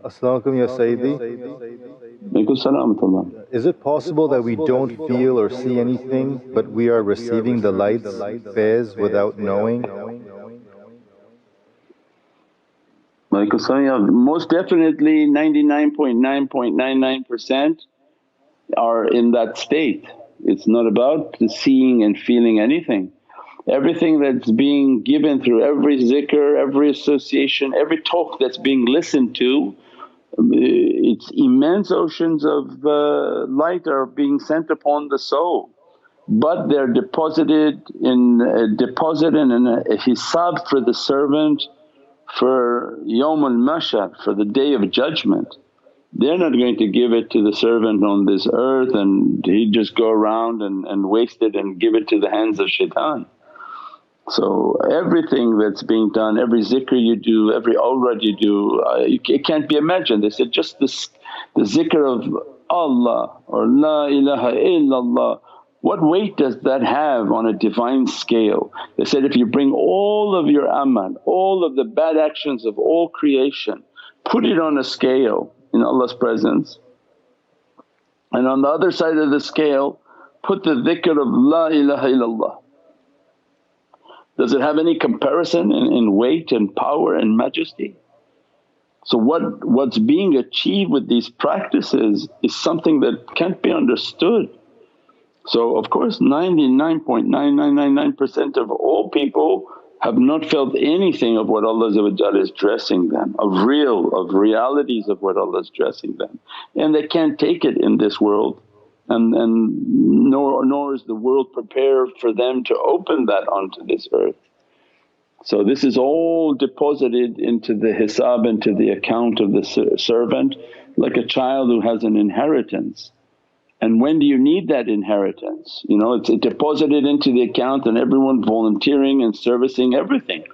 As-salamu alaykum ya Sayyidi. Alaikum salam wa rahmatullah. Is it possible that we don't feel or see anything, but we are receiving the lights, fairs without knowing? Alaikum salam. Yeah, most definitely 99.999% are in that state. It's not about seeing and feeling anything. Everything that's being given through every zikr, every association, every talk that's being listened to, it's immense oceans of light are being sent upon the soul, but they're deposited in a deposit and in a hisab for the servant for Yawm al-Mashar, for the Day of Judgment. They're not going to give it to the servant on this earth and he'd just go around and waste it and give it to the hands of shaitan. So everything that's being done, every zikr you do, every awrad you do, it can't be imagined. They said just the zikr of Allah or La ilaha illallah, what weight does that have on a divine scale? They said if you bring all of your amal, all of the bad actions of all creation, put it on a scale in Allah's presence, and on the other side of the scale put the dhikr of La ilaha illallah. Does it have any comparison in weight and power and majesty? So what's being achieved with these practices is something that can't be understood. So of course 99.9999% of all people have not felt anything of what Allah is dressing them, of realities of what Allah is dressing them, and they can't take it in this world. And nor is the world prepared for them to open that onto this earth. So this is all deposited into the hisab, into the account of the servant, like a child who has an inheritance. And when do you need that inheritance? It's deposited into the account and everyone volunteering and servicing everything,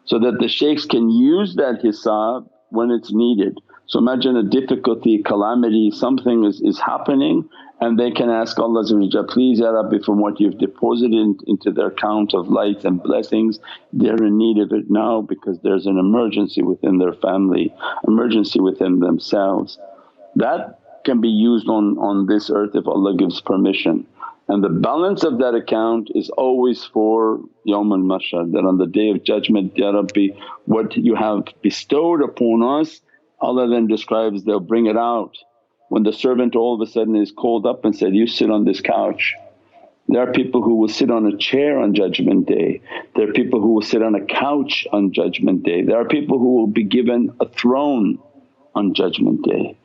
so that the shaykhs can use that hisab when it's needed. So imagine a difficulty, calamity, something is happening, and they can ask Allah, please Ya Rabbi, from what you've deposited into their account of lights and blessings, they're in need of it now because there's an emergency within their family, emergency within themselves. That can be used on this earth if Allah gives permission. And the balance of that account is always for Yawm al-Mashar, that on the Day of Judgment, Ya Rabbi, what you have bestowed upon us, Allah then describes they'll bring it out. When the servant all of a sudden is called up and said, you sit on this couch. There are people who will sit on a chair on Judgment Day, there are people who will sit on a couch on Judgment Day, there are people who will be given a throne on Judgment Day.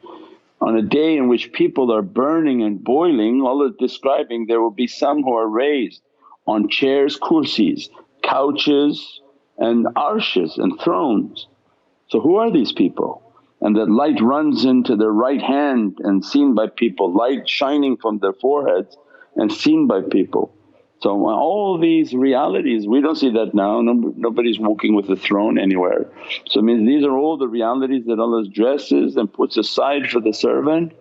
On a day in which people are burning and boiling, Allah is describing there will be some who are raised on chairs, kursis, couches and arshes and thrones. So who are these people? And that light runs into their right hand and seen by people, light shining from their foreheads and seen by people. So all these realities, we don't see that now, nobody's walking with a throne anywhere. So it means these are all the realities that Allah dresses and puts aside for the servant,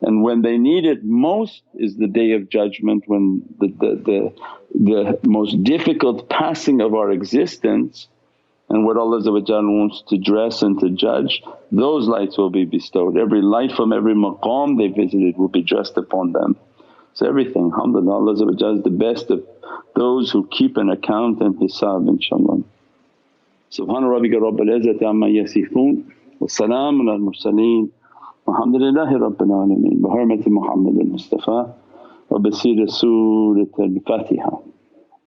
and when they need it most is the Day of Judgment, when the most difficult passing of our existence and what Allah wants to dress and to judge, those lights will be bestowed. Every light from every maqam they visited will be dressed upon them. So everything, alhamdulillah, Allah is the best of those who keep an account and hisab, inshaAllah. Subhana rabbika rabbil izzati amma yasifoon wa salaamun al mursaleen walhamdulillahi rabbil alameen bi hurmati Muhammad al Mustafa wa bi siri Surat al Fatiha.